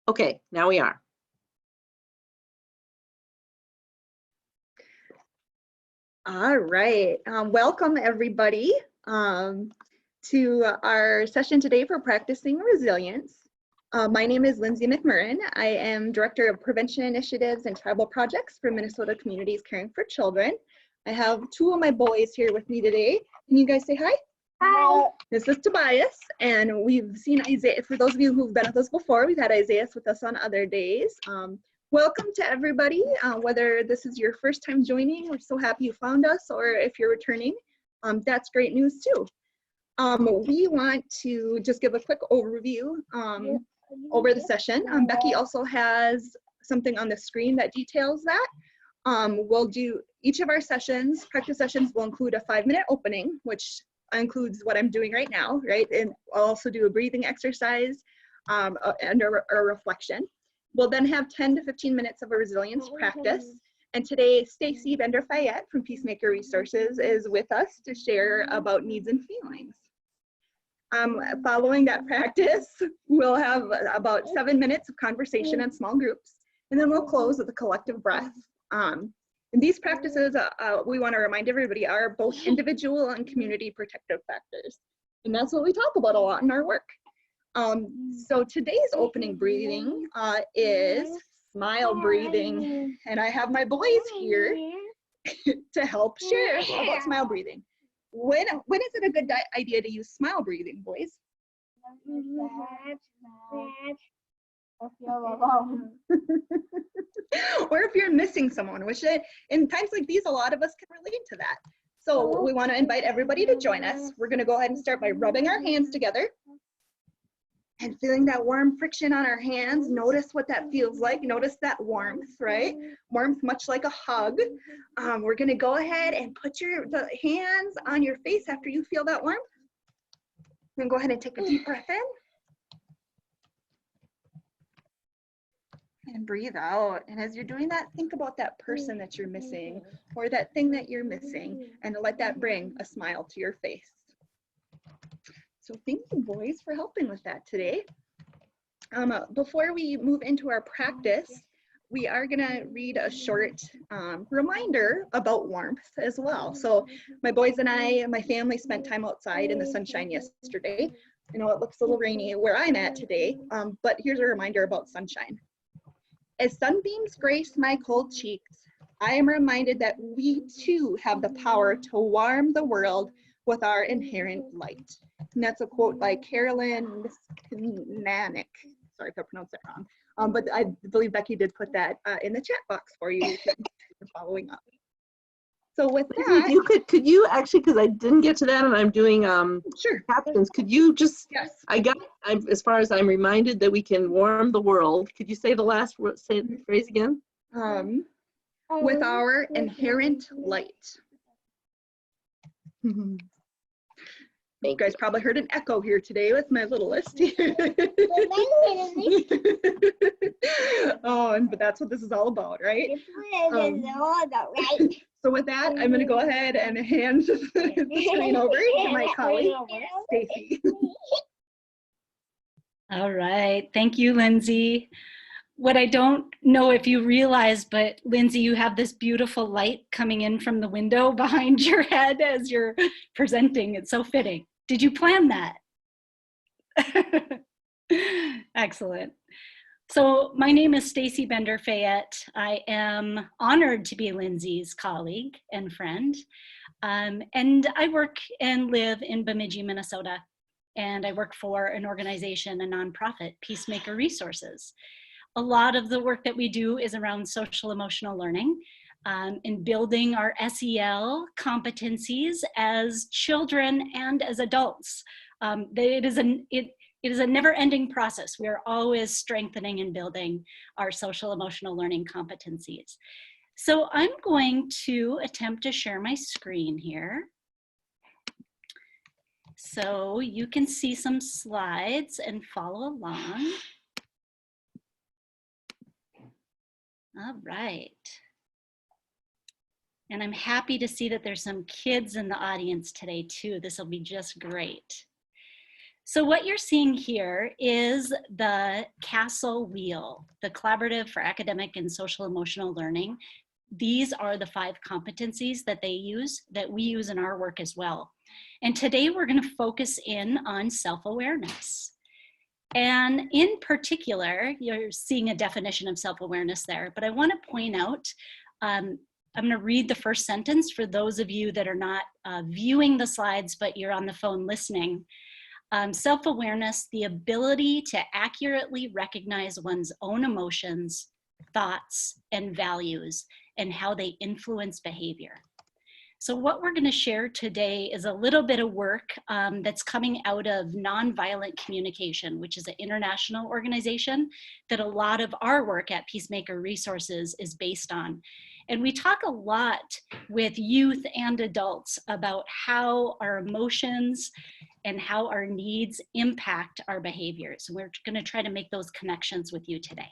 Okay, now we are. All right, welcome everybody to our session today for practicing resilience. My name is Lindsay McMurrin. I am Director of Prevention Initiatives and Tribal Projects for Minnesota Communities Caring for Children. I have two of my boys here with me today. Can you guys say hi? Hi. This is Tobias, and we've seen Isaiah. For those of you who've been with us before, we've had Isaiah with us on other days. Welcome to everybody, whether this is your first time joining, we're so happy you found us, or if you're returning, that's great news too. We want to just give a quick overview over the session. Becky also has something on the screen that details that. We'll do each of our sessions, practice sessions will include a 5-minute opening, which includes what I'm doing right now, right? And I'll also do a breathing exercise and a reflection. We'll then have 10 to 15 minutes of a resilience practice. And today, Stacy Bender-Fayette from Peacemaker Resources is with us to share about needs and feelings. Following that practice, we'll have about 7 minutes of conversation in small groups, and then we'll close with a collective breath. And these practices, we want to remind everybody, are both individual and community protective factors. And that's what we talk about a lot in our work. So today's opening breathing is smile breathing, and I have my boys here to help share about smile breathing. When is it a good idea to use smile breathing, boys? Or if you're missing someone, which in times like these, a lot of us can relate to that. So we want to invite everybody to join us. We're going to go ahead and start by rubbing our hands together and feeling that warm friction on our hands. Notice what that feels like. Notice that warmth, right? Warmth, much like a hug. We're going to go ahead and put the hands on your face after you feel that warmth. Then go ahead and take a deep breath in. And breathe out. And as you're doing that, think about that person that you're missing or that thing that you're missing, and let that bring a smile to your face. So thank you, boys, for helping with that today. Before we move into our practice, we are going to read a short reminder about warmth as well. So my boys and I, my family, spent time outside in the sunshine yesterday. I know it looks a little rainy where I'm at today, but here's a reminder about sunshine. As sunbeams grace my cold cheeks, I am reminded that we too have the power to warm the world with our inherent light. And that's a quote by Carolyn Miskinanek. Sorry if I pronounced that wrong. But I believe Becky did put that in the chat box for you if you're following up. So with that, Could you actually, because I didn't get to that and I'm doing sure, captions, could you just, yes. As far as I'm reminded that we can warm the world, could you say the last phrase again? With our inherent light. You guys probably heard an echo here today with my little list here. But that's what this is all about, right? So with that, I'm going to go ahead and hand the screen over to my colleague, Stacy. All right, thank you, Lindsay. What I don't know if you realize, but Lindsay, you have this beautiful light coming in from the window behind your head as you're presenting. It's so fitting. Did you plan that? Excellent. So my name is Stacy Bender-Fayette. I am honored to be Lindsay's colleague and friend. And I work and live in Bemidji, Minnesota. And I work for an organization, a nonprofit, Peacemaker Resources. A lot of the work that we do is around social emotional learning in building our SEL competencies as children and as adults. It is a never-ending process. We are always strengthening and building our social emotional learning competencies. So I'm going to attempt to share my screen here. So you can see some slides and follow along. All right. And I'm happy to see that there's some kids in the audience today too. This will be just great. So what you're seeing here is the CASEL wheel, the Collaborative for Academic and Social Emotional Learning. These are the 5 competencies that they use, that we use in our work as well. And today we're going to focus in on self-awareness. And in particular, you're seeing a definition of self-awareness there, but I want to point out, I'm going to read the first sentence for those of you that are not viewing the slides, but you're on the phone listening. Self-awareness, the ability to accurately recognize one's own emotions, thoughts, and values, and how they influence behavior. So what we're going to share today is a little bit of work that's coming out of Nonviolent Communication, which is an international organization that a lot of our work at Peacemaker Resources is based on. And we talk a lot with youth and adults about how our emotions and how our needs impact our behaviors. We're going to try to make those connections with you today.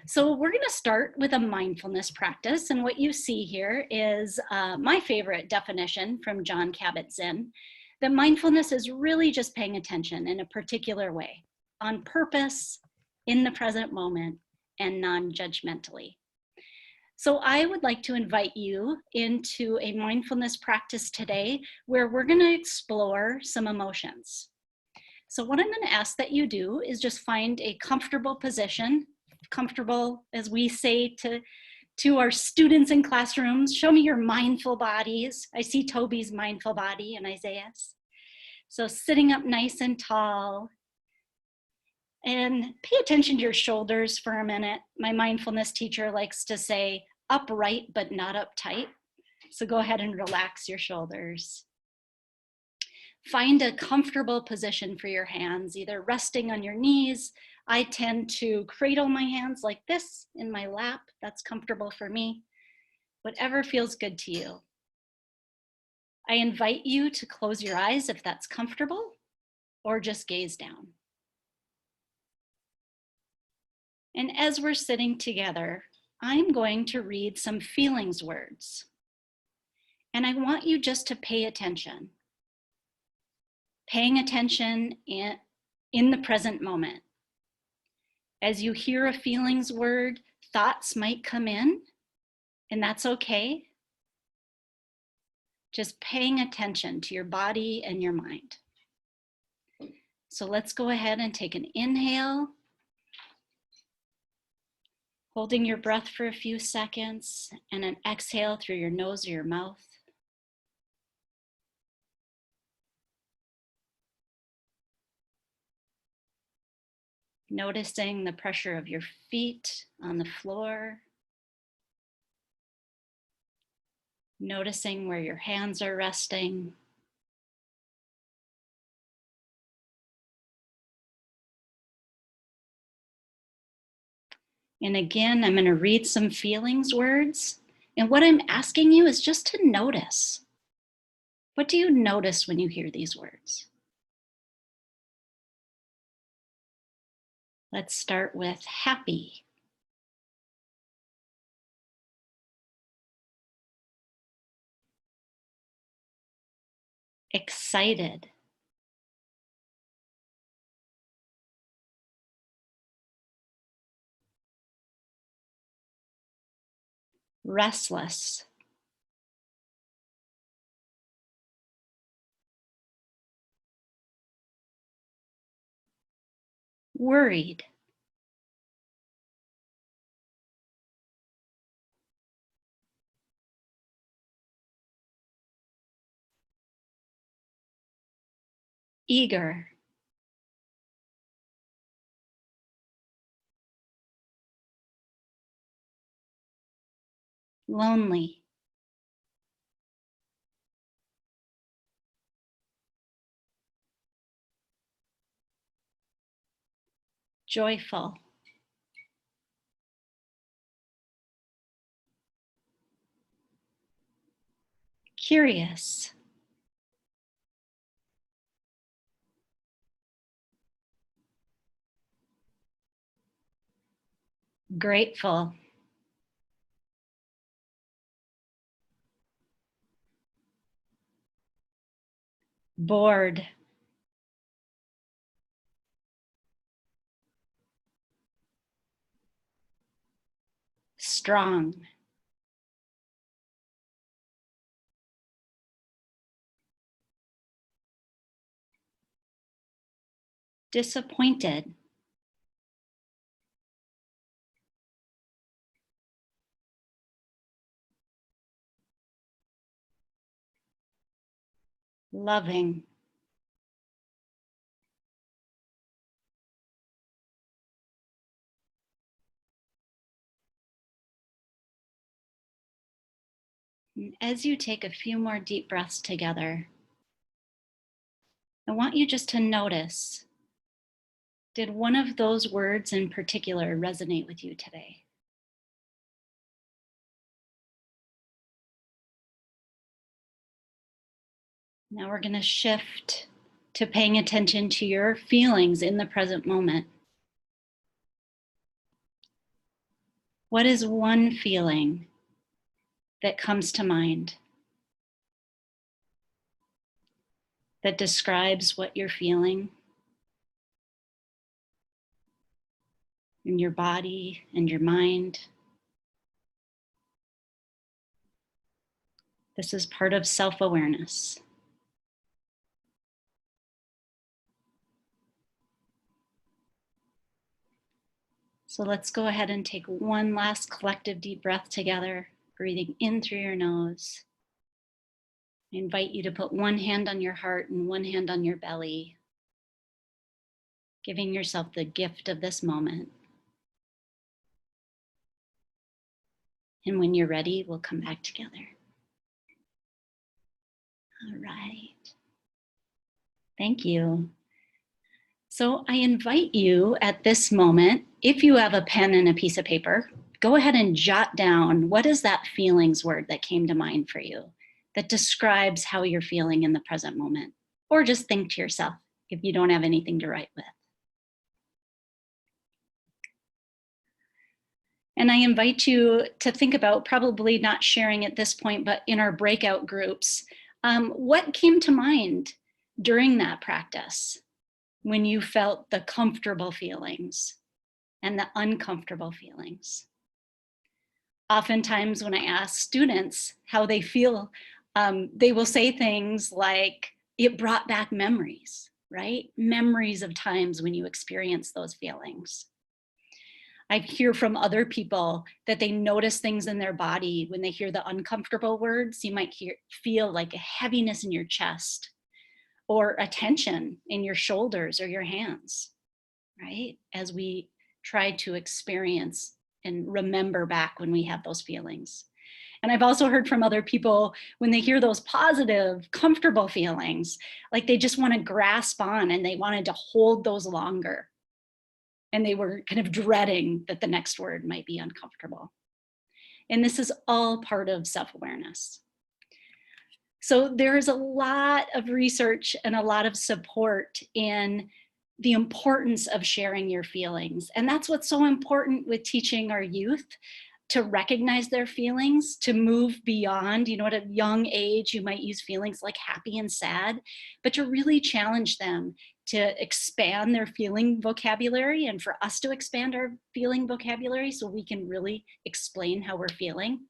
So we're going to start with a mindfulness practice. And what you see here is my favorite definition from Jon Kabat-Zinn, that mindfulness is really just paying attention in a particular way, on purpose, in the present moment, and non-judgmentally. So I would like to invite you into a mindfulness practice today where we're going to explore some emotions. So what I'm going to ask that you do is just find a comfortable position, comfortable, as we say to our students in classrooms, show me your mindful bodies. I see Toby's mindful body and Isaiah's. So sitting up nice and tall, and pay attention to your shoulders for a minute. My mindfulness teacher likes to say upright but not uptight. So go ahead and relax your shoulders. Find a comfortable position for your hands, either resting on your knees. I tend to cradle my hands like this in my lap. That's comfortable for me. Whatever feels good to you. I invite you to close your eyes if that's comfortable, or just gaze down. And as we're sitting together, I'm going to read some feelings words. And I want you just to pay attention. Paying attention in the present moment. As you hear a feelings word, thoughts might come in, and that's okay. Just paying attention to your body and your mind. So let's go ahead and take an inhale. Holding your breath for a few seconds, and an exhale through your nose or your mouth. Noticing the pressure of your feet on the floor. Noticing where your hands are resting. And again, I'm going to read some feelings words. And what I'm asking you is just to notice. What do you notice when you hear these words? Let's start with happy. Excited. Restless. Worried. Eager. Lonely. Joyful. Curious. Grateful. bored, strong, disappointed, loving, and as you take a few more deep breaths together, I want you just to notice, did one of those words in particular resonate with you today? Now we're going to shift to paying attention to your feelings in the present moment. What is one feeling that comes to mind that describes what you're feeling in your body and your mind? This is part of self-awareness. So let's go ahead and take one last collective deep breath together, breathing in through your nose. I invite you to put one hand on your heart and one hand on your belly, giving yourself the gift of this moment. And when you're ready, we'll come back together. All right. Thank you. So I invite you at this moment, if you have a pen and a piece of paper, go ahead and jot down what is that feelings word that came to mind for you that describes how you're feeling in the present moment. Or just think to yourself if you don't have anything to write with. And I invite you to think about, probably not sharing at this point, but in our breakout groups, what came to mind during that practice when you felt the comfortable feelings and the uncomfortable feelings. Oftentimes when I ask students how they feel, they will say things like, it brought back memories, right? Memories of times when you experienced those feelings. I hear from other people that they notice things in their body when they hear the uncomfortable words. You might feel like a heaviness in your chest, or a tension in your shoulders or your hands, right? As we try to experience and remember back when we have those feelings. And I've also heard from other people when they hear those positive, comfortable feelings, like they just want to grasp on and they wanted to hold those longer. And they were kind of dreading that the next word might be uncomfortable. And this is all part of self-awareness. So there is a lot of research and a lot of support in the importance of sharing your feelings. And that's what's so important with teaching our youth, to recognize their feelings, to move beyond, at a young age, you might use feelings like happy and sad, but to really challenge them to expand their feeling vocabulary, and for us to expand our feeling vocabulary so we can really explain how we're feeling.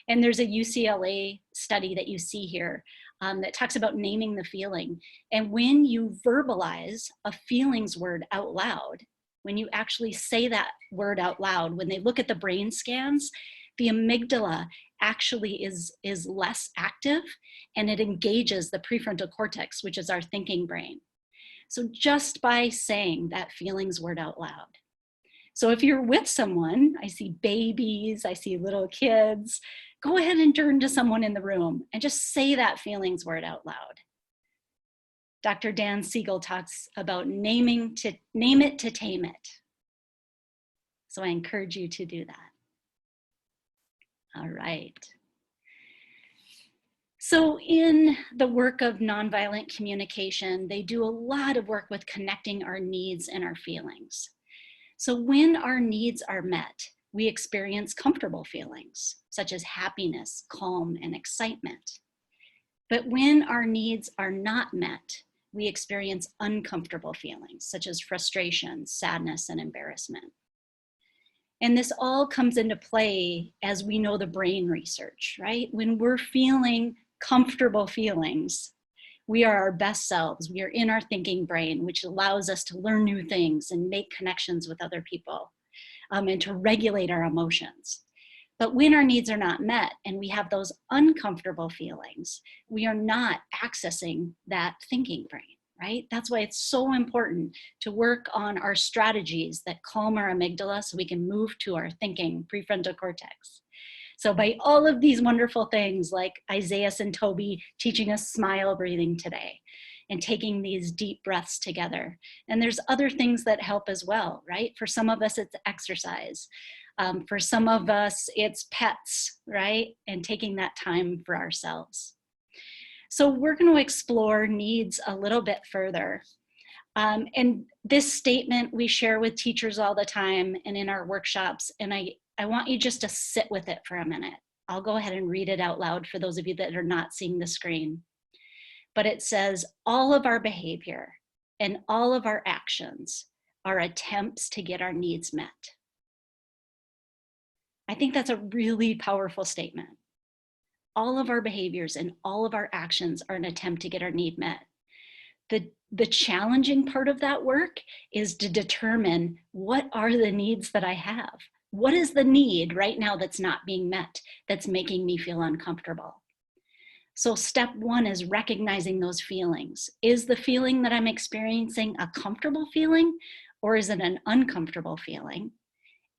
And there's a UCLA study that you see here that talks about naming the feeling. And when you verbalize a feelings word out loud, when you actually say that word out loud, when they look at the brain scans, the amygdala actually is less active, and it engages the prefrontal cortex, which is our thinking brain. So just by saying that feelings word out loud. So if you're with someone, I see babies, I see little kids, go ahead and turn to someone in the room and just say that feelings word out loud. Dr. Dan Siegel talks about name it to tame it. So I encourage you to do that. All right. So in the work of nonviolent communication, they do a lot of work with connecting our needs and our feelings. So when our needs are met, we experience comfortable feelings, such as happiness, calm, and excitement. But when our needs are not met, we experience uncomfortable feelings such as frustration, sadness, and embarrassment. And this all comes into play as we know the brain research, right? When we're feeling comfortable feelings, we are our best selves. We are in our thinking brain, which allows us to learn new things and make connections with other people, and to regulate our emotions. But when our needs are not met and we have those uncomfortable feelings, we are not accessing that thinking brain, right? That's why it's so important to work on our strategies that calm our amygdala so we can move to our thinking prefrontal cortex. So by all of these wonderful things like Isaiah and Toby teaching us smile breathing today and taking these deep breaths together. And there's other things that help as well, right? For some of us, it's exercise. For some of us, it's pets, right? And taking that time for ourselves. So we're going to explore needs a little bit further. And this statement we share with teachers all the time and in our workshops, and I want you just to sit with it for a minute. I'll go ahead and read it out loud for those of you that are not seeing the screen. But it says, all of our behavior and all of our actions are attempts to get our needs met. I think that's a really powerful statement. All of our behaviors and all of our actions are an attempt to get our need met. The challenging part of that work is to determine what are the needs that I have. What is the need right now that's not being met, that's making me feel uncomfortable? So step one is recognizing those feelings. Is the feeling that I'm experiencing a comfortable feeling, or is it an uncomfortable feeling?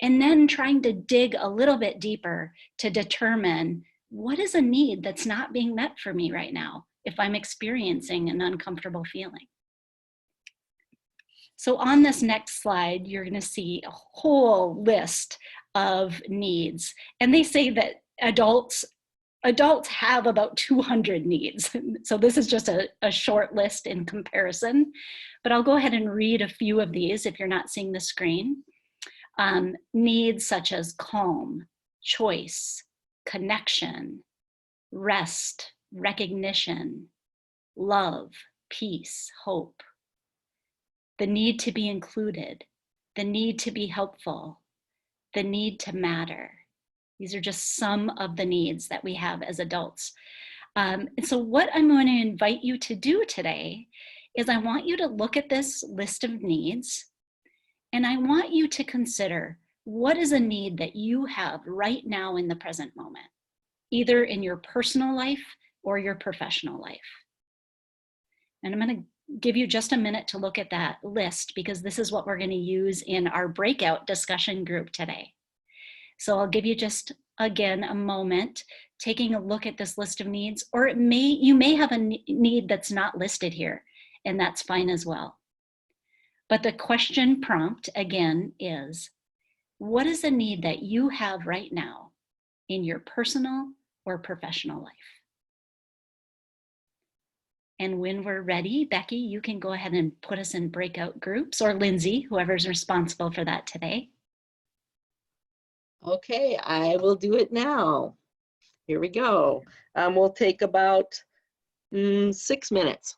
And then trying to dig a little bit deeper to determine what is a need that's not being met for me right now if I'm experiencing an uncomfortable feeling. So on this next slide, you're going to see a whole list of needs. And they say that adults have about 200 needs. So this is just a short list in comparison, but I'll go ahead and read a few of these if you're not seeing the screen. Needs such as calm, choice, connection, rest, recognition, love, peace, hope. The need to be included, the need to be helpful, the need to matter. These are just some of the needs that we have as adults. And so what I'm going to invite you to do today is I want you to look at this list of needs, and I want you to consider what is a need that you have right now in the present moment, either in your personal life or your professional life. And I'm going to give you just a minute to look at that list because this is what we're going to use in our breakout discussion group today. So I'll give you just, again, a moment taking a look at this list of needs, or you may have a need that's not listed here, and that's fine as well. But the question prompt, again, is, what is a need that you have right now in your personal or professional life? And when we're ready, Becky, you can go ahead and put us in breakout groups, or Lindsay, whoever's responsible for that today. Okay, I will do it now. Here we go. We'll take about 6 minutes.